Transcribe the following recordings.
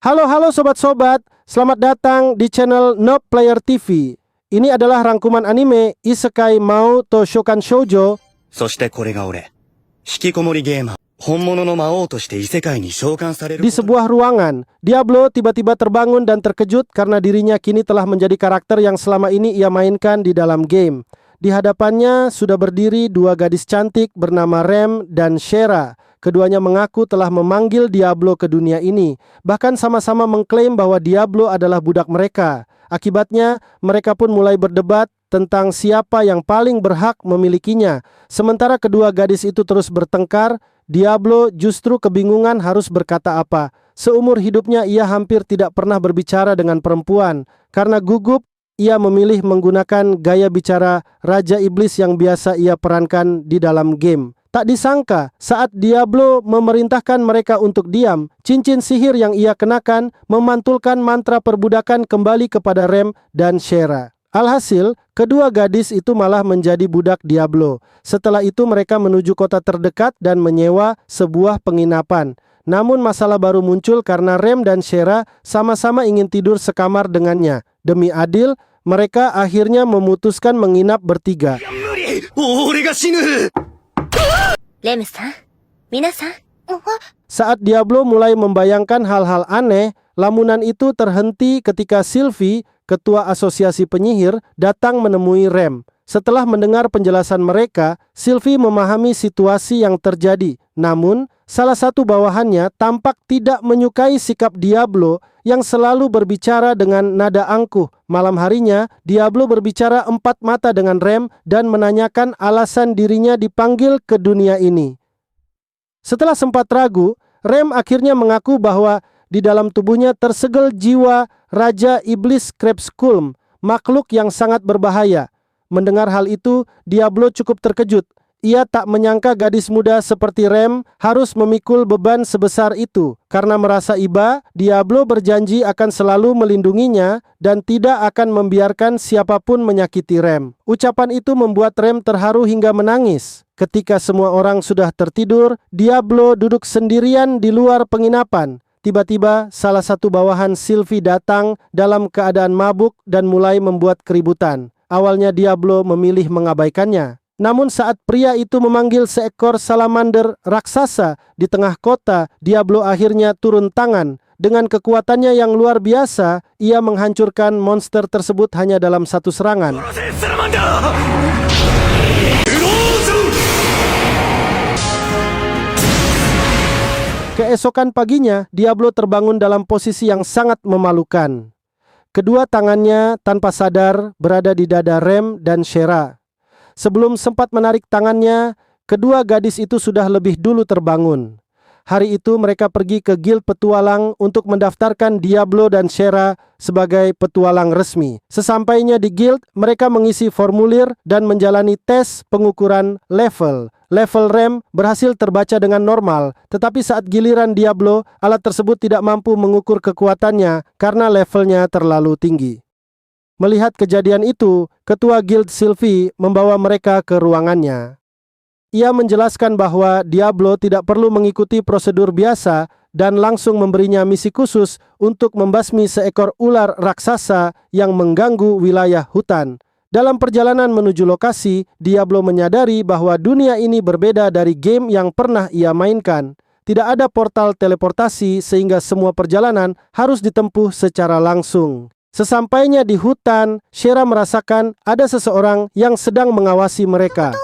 Halo sobat-sobat, selamat datang di channel Noob Player TV. Ini adalah rangkuman anime Isekai Mao to Shokan Shoujo. そしてこれが俺、引きこもりゲーマー、本物の魔王として異世界に召喚される。 Di sebuah ruangan, Diablo tiba-tiba terbangun dan terkejut karena dirinya kini telah menjadi karakter yang selama ini ia mainkan di dalam game. Di hadapannya sudah berdiri dua gadis cantik bernama Rem dan Shera. Keduanya mengaku telah memanggil Diablo ke dunia ini, bahkan sama-sama mengklaim bahwa Diablo adalah budak mereka. Akibatnya, mereka pun mulai berdebat tentang siapa yang paling berhak memilikinya. Sementara kedua gadis itu terus bertengkar, Diablo justru kebingungan harus berkata apa. Seumur hidupnya ia hampir tidak pernah berbicara dengan perempuan. Karena gugup, ia memilih menggunakan gaya bicara Raja Iblis yang biasa ia perankan di dalam game. Tak disangka, saat Diablo memerintahkan mereka untuk diam, cincin sihir yang ia kenakan memantulkan mantra perbudakan kembali kepada Rem dan Shera. Alhasil, kedua gadis itu malah menjadi budak Diablo. Setelah itu mereka menuju kota terdekat dan menyewa sebuah penginapan. Namun masalah baru muncul karena Rem dan Shera sama-sama ingin tidur sekamar dengannya. Demi adil, mereka akhirnya memutuskan menginap bertiga. Saat Diablo mulai membayangkan hal-hal aneh, lamunan itu terhenti ketika Sylvie, ketua asosiasi penyihir, datang menemui Rem. Setelah mendengar penjelasan mereka, Sylvie memahami situasi yang terjadi. Namun, salah satu bawahannya tampak tidak menyukai sikap Diablo yang selalu berbicara dengan nada angkuh. Malam harinya, Diablo berbicara empat mata dengan Rem dan menanyakan alasan dirinya dipanggil ke dunia ini. Setelah sempat ragu, Rem akhirnya mengaku bahwa di dalam tubuhnya tersegel jiwa Raja Iblis Crepusculum, makhluk yang sangat berbahaya. Mendengar hal itu, Diablo cukup terkejut. Ia tak menyangka gadis muda seperti Rem harus memikul beban sebesar itu. Karena merasa iba, Diablo berjanji akan selalu melindunginya dan tidak akan membiarkan siapapun menyakiti Rem. Ucapan itu membuat Rem terharu hingga menangis. Ketika semua orang sudah tertidur, Diablo duduk sendirian di luar penginapan. Tiba-tiba salah satu bawahan Sylvie datang dalam keadaan mabuk dan mulai membuat keributan. Awalnya Diablo memilih mengabaikannya. Namun saat pria itu memanggil seekor salamander raksasa di tengah kota, Diablo akhirnya turun tangan. Dengan kekuatannya yang luar biasa, ia menghancurkan monster tersebut hanya dalam satu serangan. Keesokan paginya, Diablo terbangun dalam posisi yang sangat memalukan. Kedua tangannya tanpa sadar berada di dada Rem dan Shera. Sebelum sempat menarik tangannya, kedua gadis itu sudah lebih dulu terbangun. Hari itu mereka pergi ke Guild Petualang untuk mendaftarkan Diablo dan Shera sebagai petualang resmi. Sesampainya di Guild, mereka mengisi formulir dan menjalani tes pengukuran level. Level Rem berhasil terbaca dengan normal, tetapi saat giliran Diablo, alat tersebut tidak mampu mengukur kekuatannya karena levelnya terlalu tinggi. Melihat kejadian itu, ketua Guild Sylvie membawa mereka ke ruangannya. Ia menjelaskan bahwa Diablo tidak perlu mengikuti prosedur biasa dan langsung memberinya misi khusus untuk membasmi seekor ular raksasa yang mengganggu wilayah hutan. Dalam perjalanan menuju lokasi, Diablo menyadari bahwa dunia ini berbeda dari game yang pernah ia mainkan. Tidak ada portal teleportasi sehingga semua perjalanan harus ditempuh secara langsung. Sesampainya di hutan, Shera merasakan ada seseorang yang sedang mengawasi mereka.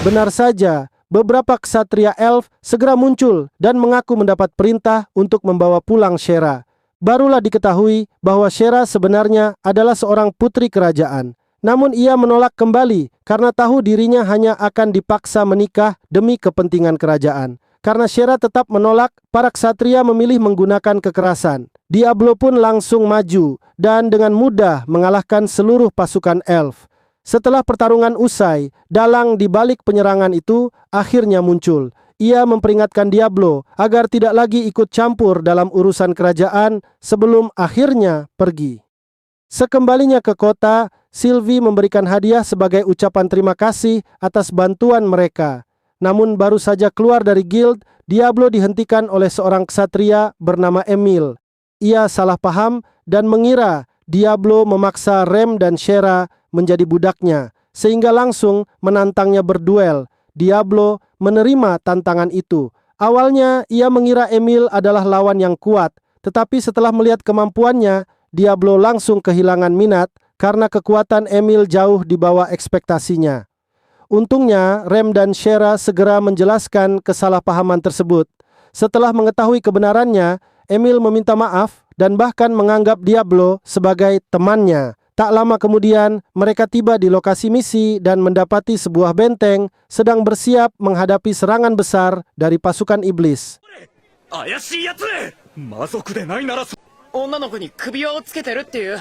Benar saja, beberapa ksatria elf segera muncul dan mengaku mendapat perintah untuk membawa pulang Shera. Barulah diketahui bahwa Shera sebenarnya adalah seorang putri kerajaan. Namun ia menolak kembali karena tahu dirinya hanya akan dipaksa menikah demi kepentingan kerajaan. Karena Shera tetap menolak, para ksatria memilih menggunakan kekerasan. Diablo pun langsung maju dan dengan mudah mengalahkan seluruh pasukan elf. Setelah pertarungan usai, dalang di balik penyerangan itu akhirnya muncul. Ia memperingatkan Diablo agar tidak lagi ikut campur dalam urusan kerajaan sebelum akhirnya pergi. Sekembalinya ke kota, Sylvie memberikan hadiah sebagai ucapan terima kasih atas bantuan mereka. Namun baru saja keluar dari guild, Diablo dihentikan oleh seorang ksatria bernama Emil. Ia salah paham dan mengira Diablo memaksa Rem dan Shera menjadi budaknya, sehingga langsung menantangnya berduel. Diablo menerima tantangan itu. Awalnya ia mengira Emil adalah lawan yang kuat, tetapi setelah melihat kemampuannya, Diablo langsung kehilangan minat karena kekuatan Emil jauh di bawah ekspektasinya. Untungnya, Rem dan Shera segera menjelaskan kesalahpahaman tersebut. Setelah mengetahui kebenarannya, Emil meminta maaf dan bahkan menganggap Diablo sebagai temannya. Tak lama kemudian, mereka tiba di lokasi misi dan mendapati sebuah benteng sedang bersiap menghadapi serangan besar dari pasukan iblis. 怪しいやつ魔族でないなら女の子に首輪をつけてるっていう。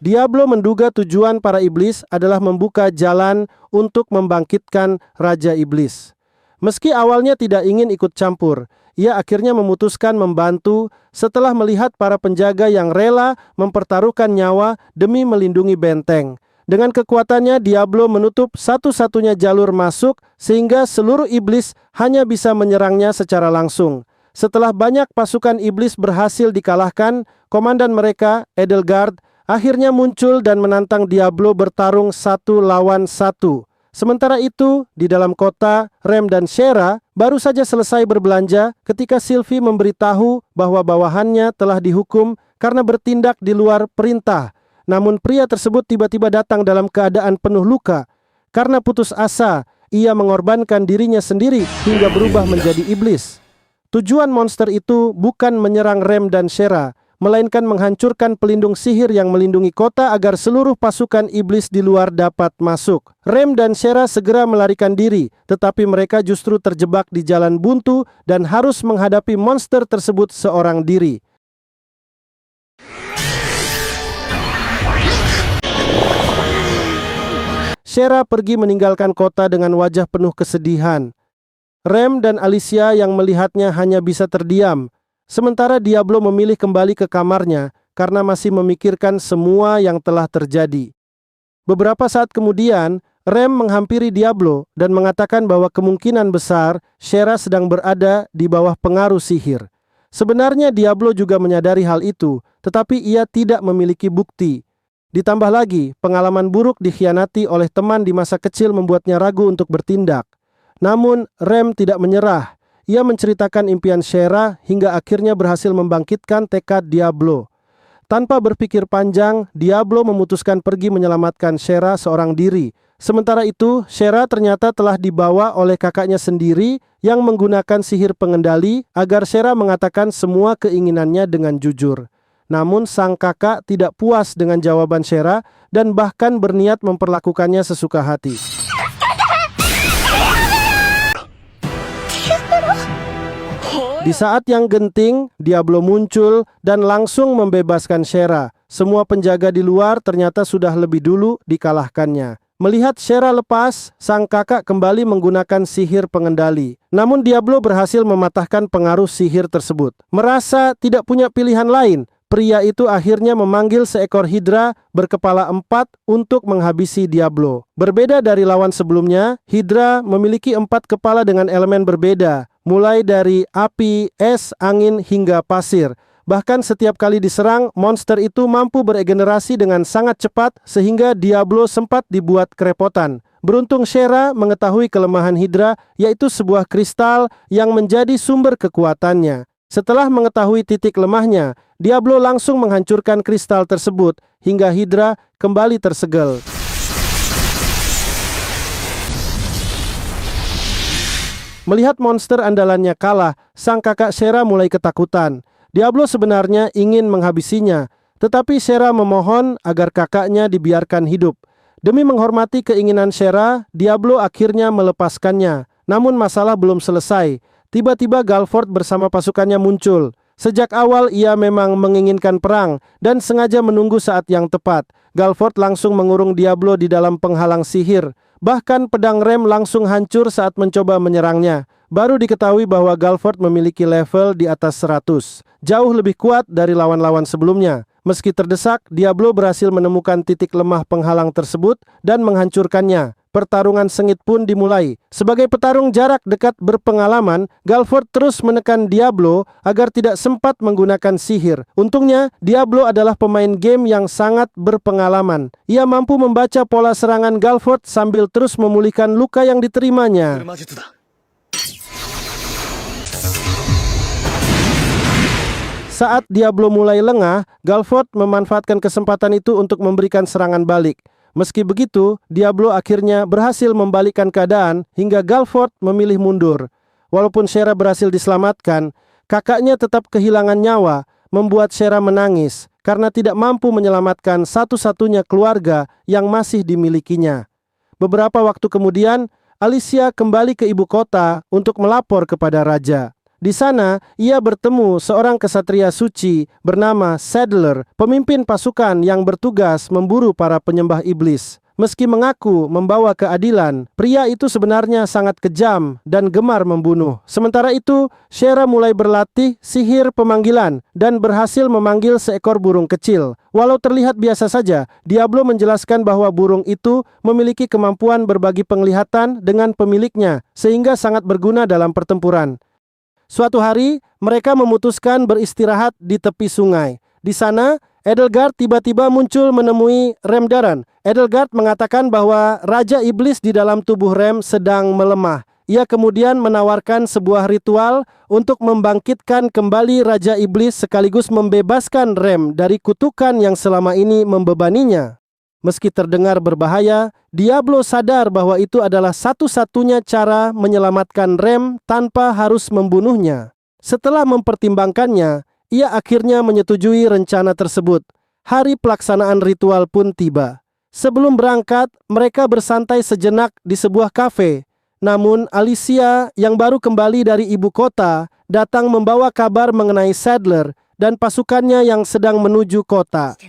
Diablo menduga tujuan para iblis adalah membuka jalan untuk membangkitkan Raja Iblis. Meski awalnya tidak ingin ikut campur, ia akhirnya memutuskan membantu setelah melihat para penjaga yang rela mempertaruhkan nyawa demi melindungi benteng. Dengan kekuatannya, Diablo menutup satu-satunya jalur masuk sehingga seluruh iblis hanya bisa menyerangnya secara langsung. Setelah banyak pasukan iblis berhasil dikalahkan, komandan mereka, Edelgard, akhirnya muncul dan menantang Diablo bertarung 1 lawan 1. Sementara itu, di dalam kota, Rem dan Shera baru saja selesai berbelanja ketika Sylvie memberitahu bahwa bawahannya telah dihukum karena bertindak di luar perintah. Namun pria tersebut tiba-tiba datang dalam keadaan penuh luka. Karena putus asa, ia mengorbankan dirinya sendiri hingga berubah menjadi iblis. Tujuan monster itu bukan menyerang Rem dan Shera, melainkan menghancurkan pelindung sihir yang melindungi kota agar seluruh pasukan iblis di luar dapat masuk. Rem dan Shera segera melarikan diri, tetapi mereka justru terjebak di jalan buntu dan harus menghadapi monster tersebut seorang diri. Shera pergi meninggalkan kota dengan wajah penuh kesedihan. Rem dan Alicia yang melihatnya hanya bisa terdiam. Sementara Diablo memilih kembali ke kamarnya karena masih memikirkan semua yang telah terjadi. Beberapa saat kemudian, Rem menghampiri Diablo dan mengatakan bahwa kemungkinan besar Shera sedang berada di bawah pengaruh sihir. Sebenarnya Diablo juga menyadari hal itu, tetapi ia tidak memiliki bukti. Ditambah lagi, pengalaman buruk dikhianati oleh teman di masa kecil membuatnya ragu untuk bertindak. Namun, Rem tidak menyerah. Ia menceritakan impian Shera hingga akhirnya berhasil membangkitkan tekad Diablo. Tanpa berpikir panjang, Diablo memutuskan pergi menyelamatkan Shera seorang diri. Sementara itu, Shera ternyata telah dibawa oleh kakaknya sendiri yang menggunakan sihir pengendali agar Shera mengatakan semua keinginannya dengan jujur. Namun sang kakak tidak puas dengan jawaban Shera dan bahkan berniat memperlakukannya sesuka hati. Di saat yang genting, Diablo muncul dan langsung membebaskan Shera. Semua penjaga di luar ternyata sudah lebih dulu dikalahkannya. Melihat Shera lepas, sang kakak kembali menggunakan sihir pengendali. Namun Diablo berhasil mematahkan pengaruh sihir tersebut. Merasa tidak punya pilihan lain, pria itu akhirnya memanggil seekor Hydra berkepala 4 untuk menghabisi Diablo. Berbeda dari lawan sebelumnya, Hydra memiliki 4 kepala dengan elemen berbeda. Mulai dari api, es, angin, hingga pasir. Bahkan setiap kali diserang, monster itu mampu beregenerasi dengan sangat cepat sehingga Diablo sempat dibuat kerepotan. Beruntung Shera mengetahui kelemahan Hydra, yaitu sebuah kristal yang menjadi sumber kekuatannya. Setelah mengetahui titik lemahnya, Diablo langsung menghancurkan kristal tersebut hingga Hydra kembali tersegel. Melihat monster andalannya kalah, sang kakak Shera mulai ketakutan. Diablo sebenarnya ingin menghabisinya, tetapi Shera memohon agar kakaknya dibiarkan hidup. Demi menghormati keinginan Shera, Diablo akhirnya melepaskannya. Namun masalah belum selesai. Tiba-tiba Galford bersama pasukannya muncul. Sejak awal ia memang menginginkan perang dan sengaja menunggu saat yang tepat. Galford langsung mengurung Diablo di dalam penghalang sihir. Bahkan pedang Rem langsung hancur saat mencoba menyerangnya. Baru diketahui bahwa Galford memiliki level di atas 100. Jauh lebih kuat dari lawan-lawan sebelumnya. Meski terdesak, Diablo berhasil menemukan titik lemah penghalang tersebut dan menghancurkannya. Pertarungan sengit pun dimulai. Sebagai petarung jarak dekat berpengalaman, Galford terus menekan Diablo agar tidak sempat menggunakan sihir. Untungnya, Diablo adalah pemain game yang sangat berpengalaman. Ia mampu membaca pola serangan Galford sambil terus memulihkan luka yang diterimanya. 魔術だ。 Saat Diablo mulai lengah, Galford memanfaatkan kesempatan itu untuk memberikan serangan balik. Meski begitu, Diablo akhirnya berhasil membalikkan keadaan hingga Galford memilih mundur. Walaupun Shera berhasil diselamatkan, kakaknya tetap kehilangan nyawa, membuat Shera menangis karena tidak mampu menyelamatkan satu-satunya keluarga yang masih dimilikinya. Beberapa waktu kemudian, Alicia kembali ke ibu kota untuk melapor kepada raja. Di sana, ia bertemu seorang kesatria suci bernama Sadler, pemimpin pasukan yang bertugas memburu para penyembah iblis. Meski mengaku membawa keadilan, pria itu sebenarnya sangat kejam dan gemar membunuh. Sementara itu, Shera mulai berlatih sihir pemanggilan dan berhasil memanggil seekor burung kecil. Walau terlihat biasa saja, Diablo menjelaskan bahwa burung itu memiliki kemampuan berbagi penglihatan dengan pemiliknya, sehingga sangat berguna dalam pertempuran. Suatu hari, mereka memutuskan beristirahat di tepi sungai. Di sana, Edelgard tiba-tiba muncul menemui Remdaran. Edelgard mengatakan bahwa Raja Iblis di dalam tubuh Rem sedang melemah. Ia kemudian menawarkan sebuah ritual untuk membangkitkan kembali Raja Iblis sekaligus membebaskan Rem dari kutukan yang selama ini membebaninya. Meski terdengar berbahaya, Diablo sadar bahwa itu adalah satu-satunya cara menyelamatkan Rem tanpa harus membunuhnya. Setelah mempertimbangkannya, ia akhirnya menyetujui rencana tersebut. Hari pelaksanaan ritual pun tiba. Sebelum berangkat, mereka bersantai sejenak di sebuah kafe. Namun, Alicia yang baru kembali dari ibu kota datang membawa kabar mengenai Sadler dan pasukannya yang sedang menuju kota.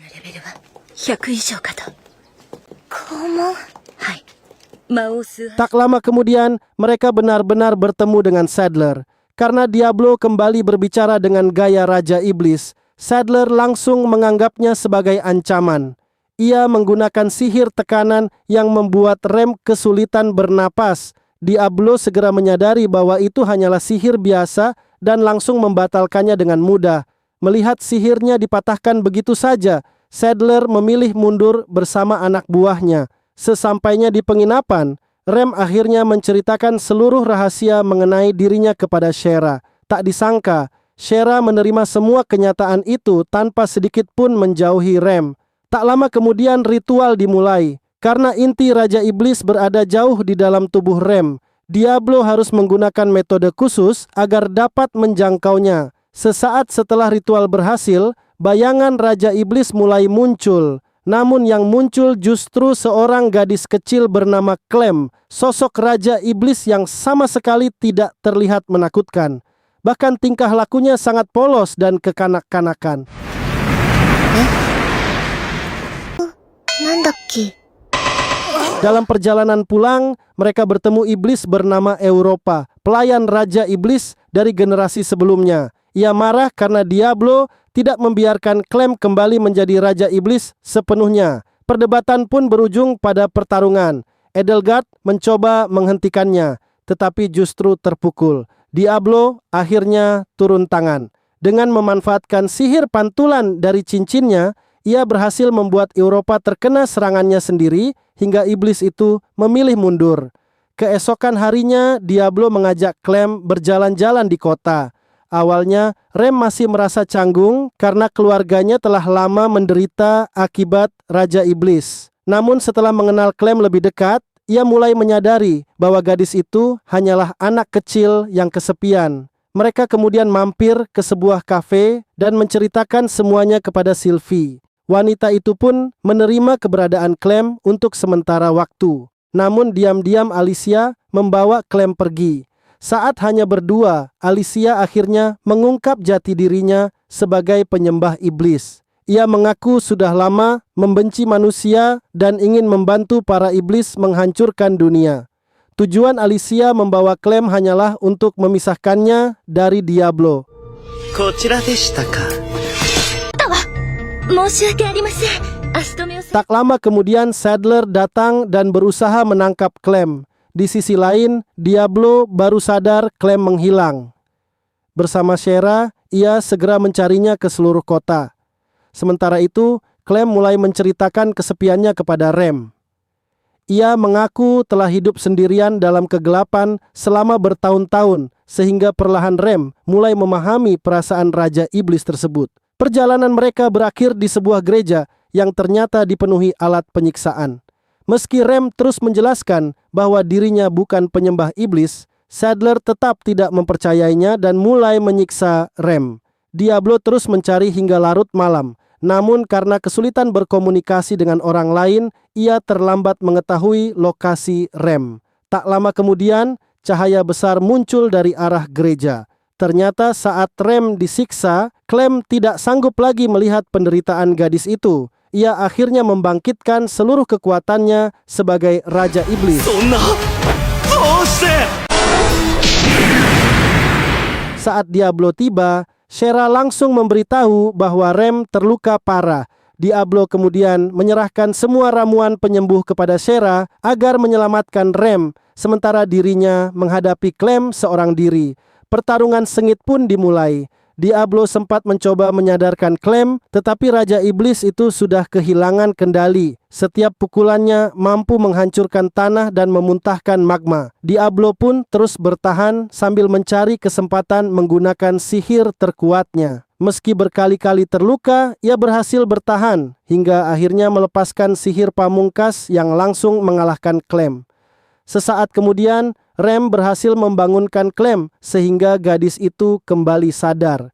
Tak lama kemudian, mereka benar-benar bertemu dengan Sadler. Karena Diablo kembali berbicara dengan gaya Raja Iblis, Sadler langsung menganggapnya sebagai ancaman. Ia menggunakan sihir tekanan yang membuat Rem kesulitan bernapas. Diablo segera menyadari bahwa itu hanyalah sihir biasa dan langsung membatalkannya dengan mudah. Melihat sihirnya dipatahkan begitu saja, Sadler memilih mundur bersama anak buahnya. Sesampainya di penginapan, Rem akhirnya menceritakan seluruh rahasia mengenai dirinya kepada Shera. Tak disangka, Shera menerima semua kenyataan itu tanpa sedikit pun menjauhi Rem. Tak lama kemudian ritual dimulai. Karena inti Raja Iblis berada jauh di dalam tubuh Rem, Diablo harus menggunakan metode khusus agar dapat menjangkaunya. Sesaat setelah ritual berhasil, bayangan Raja Iblis mulai muncul. Namun yang muncul justru seorang gadis kecil bernama Clem, sosok Raja Iblis yang sama sekali tidak terlihat menakutkan. Bahkan tingkah lakunya sangat polos dan kekanak-kanakan. Dalam perjalanan pulang, mereka bertemu iblis bernama Europa, pelayan Raja Iblis dari generasi sebelumnya. Ia marah karena Diablo tidak membiarkan Clem kembali menjadi Raja Iblis sepenuhnya. Perdebatan pun berujung pada pertarungan. Edelgard mencoba menghentikannya, tetapi justru terpukul. Diablo akhirnya turun tangan. Dengan memanfaatkan sihir pantulan dari cincinnya, ia berhasil membuat Europa terkena serangannya sendiri hingga iblis itu memilih mundur. Keesokan harinya, Diablo mengajak Clem berjalan-jalan di kota. Awalnya, Rem masih merasa canggung karena keluarganya telah lama menderita akibat Raja Iblis. Namun setelah mengenal Clem lebih dekat, ia mulai menyadari bahwa gadis itu hanyalah anak kecil yang kesepian. Mereka kemudian mampir ke sebuah kafe dan menceritakan semuanya kepada Sylvie. Wanita itu pun menerima keberadaan Clem untuk sementara waktu. Namun diam-diam Alicia membawa Clem pergi. Saat hanya berdua, Alicia akhirnya mengungkap jati dirinya sebagai penyembah iblis. Ia mengaku sudah lama membenci manusia dan ingin membantu para iblis menghancurkan dunia. Tujuan Alicia membawa Clem hanyalah untuk memisahkannya dari Diablo. こちらでしたか。申し訳ありません。足止めをする Tak lama kemudian Sadler datang dan berusaha menangkap Clem. Di sisi lain, Diablo baru sadar Clem menghilang. Bersama Shera, ia segera mencarinya ke seluruh kota. Sementara itu, Clem mulai menceritakan kesepiannya kepada Rem. Ia mengaku telah hidup sendirian dalam kegelapan selama bertahun-tahun, sehingga perlahan Rem mulai memahami perasaan Raja Iblis tersebut. Perjalanan mereka berakhir di sebuah gereja yang ternyata dipenuhi alat penyiksaan. Meski Rem terus menjelaskan bahwa dirinya bukan penyembah iblis, Sadler tetap tidak mempercayainya dan mulai menyiksa Rem. Diablo terus mencari hingga larut malam. Namun karena kesulitan berkomunikasi dengan orang lain, ia terlambat mengetahui lokasi Rem. Tak lama kemudian, cahaya besar muncul dari arah gereja. Ternyata saat Rem disiksa, Clem tidak sanggup lagi melihat penderitaan gadis itu. Ia akhirnya membangkitkan seluruh kekuatannya sebagai Raja Iblis. Saat Diablo tiba, Shera langsung memberitahu bahwa Rem terluka parah. Diablo kemudian menyerahkan semua ramuan penyembuh kepada Shera agar menyelamatkan Rem, sementara dirinya menghadapi Clem seorang diri. Pertarungan sengit pun dimulai. Diablo sempat mencoba menyadarkan Clem, tetapi Raja Iblis itu sudah kehilangan kendali. Setiap pukulannya mampu menghancurkan tanah dan memuntahkan magma. Diablo pun terus bertahan sambil mencari kesempatan menggunakan sihir terkuatnya. Meski berkali-kali terluka, ia berhasil bertahan hingga akhirnya melepaskan sihir pamungkas yang langsung mengalahkan Clem. Sesaat kemudian, Rem berhasil membangunkan Clem sehingga gadis itu kembali sadar.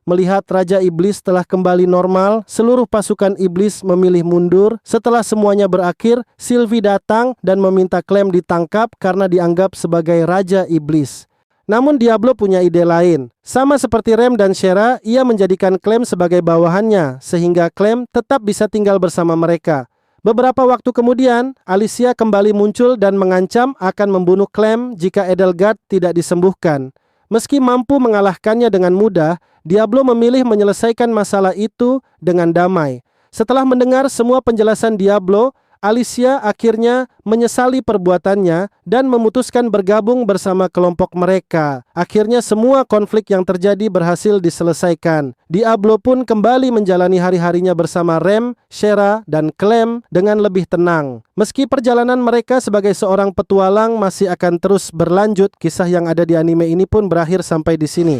Melihat Raja Iblis telah kembali normal, seluruh pasukan iblis memilih mundur. Setelah semuanya berakhir, Sylvie datang dan meminta Clem ditangkap karena dianggap sebagai Raja Iblis. Namun Diablo punya ide lain. Sama seperti Rem dan Shera, ia menjadikan Clem sebagai bawahannya, sehingga Clem tetap bisa tinggal bersama mereka. Beberapa waktu kemudian, Alicia kembali muncul dan mengancam akan membunuh Clem jika Edelgard tidak disembuhkan. Meski mampu mengalahkannya dengan mudah, Diablo memilih menyelesaikan masalah itu dengan damai. Setelah mendengar semua penjelasan Diablo, Alicia akhirnya menyesali perbuatannya dan memutuskan bergabung bersama kelompok mereka. Akhirnya semua konflik yang terjadi berhasil diselesaikan. Diablo pun kembali menjalani hari-harinya bersama Rem, Shera, dan Clem dengan lebih tenang. Meski perjalanan mereka sebagai seorang petualang masih akan terus berlanjut, kisah yang ada di anime ini pun berakhir sampai di sini.